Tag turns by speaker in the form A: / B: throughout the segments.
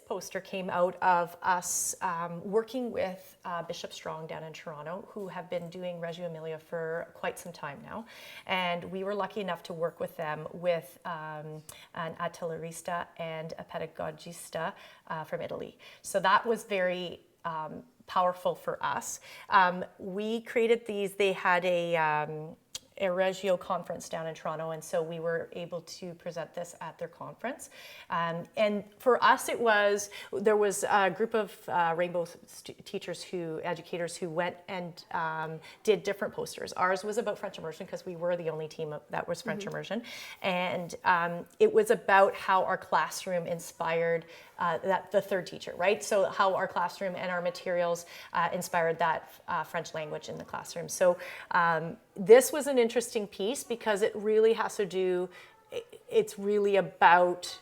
A: poster came out of us working with Bishop Strong down in Toronto, who have been doing Reggio Emilia for quite some time now. And we were lucky enough to work with them with an atelierista and a pedagogista from Italy. So that was very powerful for us. We created these. They had a Reggio conference down in Toronto, and so we were able to present this at their conference. And for us, there was a group of Rainbow educators who went and did different posters. Ours was about French immersion because we were the only team that was French immersion. And it was about how our classroom inspired the third teacher, right? So how our classroom and our materials inspired that French language in the classroom. So this was an interesting piece because it really has to do, it's really about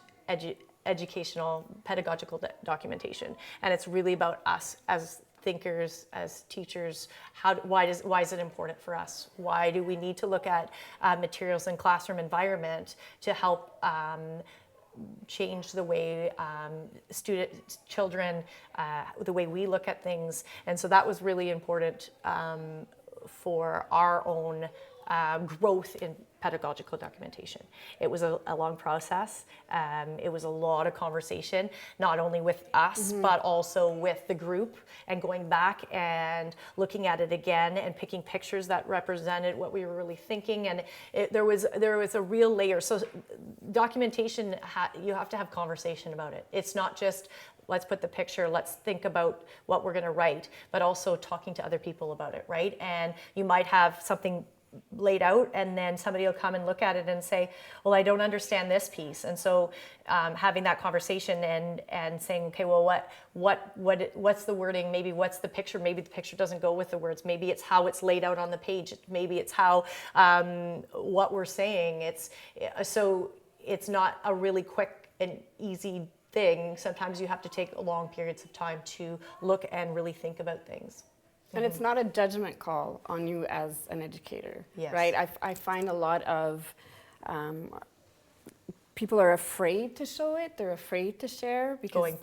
A: educational, pedagogical documentation. And it's really about us as thinkers, as teachers. Why is it important for us? Why do we need to look at materials in classroom environment to help change the way children, the way we look at things. And so that was really important for our own growth in pedagogical documentation. It was a long process. It was a lot of conversation, not only with us, but also with the group, and going back and looking at it again and picking pictures that represented what we were really thinking. And there was a real layer. So documentation, you have to have conversation about it. It's not just, let's put the picture, let's think about what we're going to write, but also talking to other people about it, right? And you might have something laid out, and then somebody will come and look at it and say, well, I don't understand this piece. And so having that conversation and saying, okay, well, what's the wording? Maybe what's the picture? Maybe the picture doesn't go with the words. Maybe it's how it's laid out on the page. Maybe it's how what we're saying. So it's not a really quick and easy thing. Sometimes you have to take long periods of time to look and really think about things.
B: And it's not a judgment call on you as an educator, right? I find a lot of people are afraid to show it. They're afraid to share because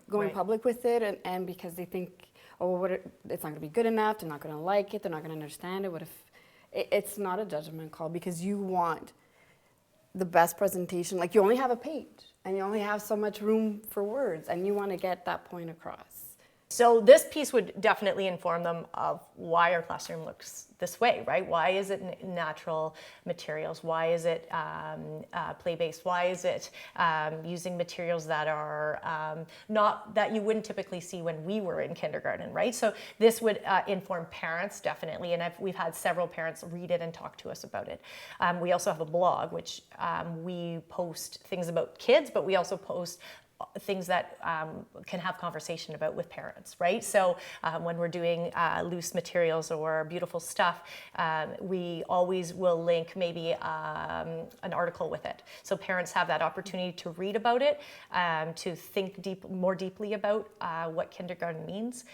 B: going public with it, and because they think, oh, it's not going to be good enough. They're not going to like it. They're not going to understand it. What if it's not a judgment call, because you want the best presentation. Like, you only have a page, and you only have so much room for words, and you want to get that point across.
A: So this piece would definitely inform them of why our classroom looks this way, right? Why is it natural materials? Why is it play-based? Why is it using materials that are not, that you wouldn't typically see when we were in kindergarten, right? So this would inform parents, definitely, and we've had several parents read it and talk to us about it. We also have a blog, which we post things about kids, but we also post things that can have conversation about with parents, right? So when we're doing loose materials or beautiful stuff, we always will link maybe an article with it. So parents have that opportunity to read about it, to think more deeply about what kindergarten means,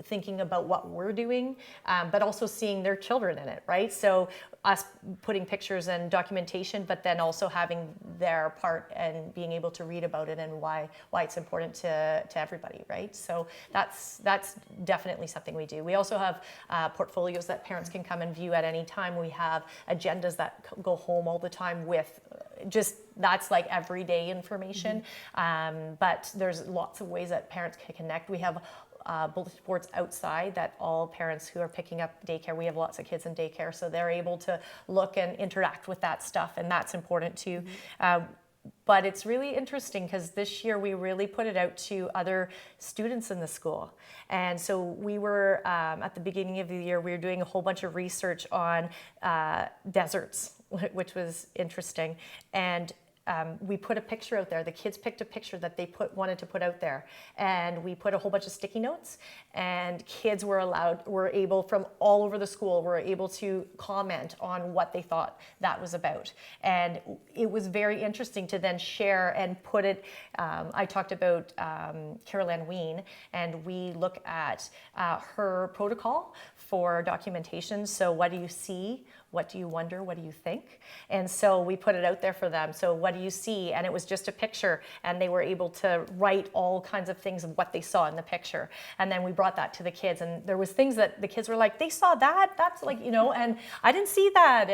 A: thinking about what we're doing, but also seeing their children in it, right? So us putting pictures and documentation, but then also having their part and being able to read about it and why it's important to everybody, right? So that's definitely something we do. We also have portfolios that parents can come and view at any time. We have agendas that go home all the time with that's like everyday information. But there's lots of ways that parents can connect. We have bulletin boards outside that all parents who are picking up daycare, we have lots of kids in daycare, so they're able to look and interact with that stuff, and that's important too. But it's really interesting because this year we really put it out to other students in the school. And so we were, at the beginning of the year, we were doing a whole bunch of research on deserts, which was interesting. And we put a picture out there. The kids picked a picture that they wanted to put out there, and we put a whole bunch of sticky notes, and kids were able from all over the school were able to comment on what they thought that was about. And it was very interesting to then share and put it. I talked about Carol Ann Ween, and we look at her protocol for documentation. So what do you see what do you wonder, what do you think? And so we put it out there for them. So what do you see? And it was just a picture, and they were able to write all kinds of things of what they saw in the picture. And then we brought that to the kids, and there was things that the kids were like, they saw that, that's like, you know, and I didn't see that.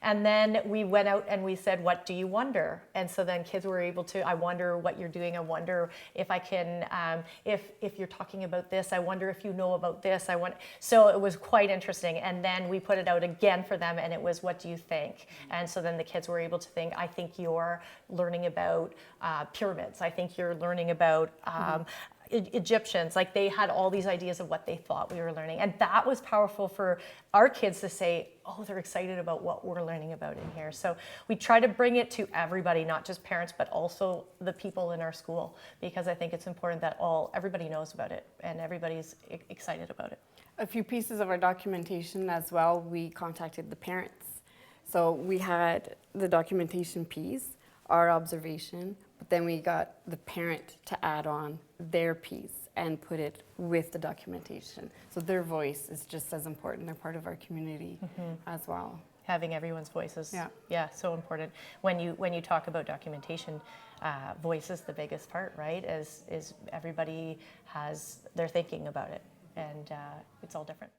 A: And then we went out and we said, what do you wonder? And so then kids were able to, I wonder what you're doing. I wonder if I can, if you're talking about this, I wonder if you know about this. So it was quite interesting. And then we put it out again for them, and it was, what do you think? And so then the kids were able to think, I think you're learning about pyramids. I think you're learning about Egyptians. Like, they had all these ideas of what they thought we were learning. And that was powerful for our kids to say, oh, they're excited about what we're learning about in here. So we try to bring it to everybody, not just parents, but also the people in our school, because I think it's important that everybody knows about it and everybody's excited about it.
B: A few pieces of our documentation as well, we contacted the parents. So we had the documentation piece, our observation, but then we got the parent to add on their piece and put it with the documentation. So their voice is just as important. They're part of our community as well.
A: Having everyone's voices, yeah, so important. When you talk about documentation, voice is the biggest part, right? Is everybody they're thinking about it, and it's all different.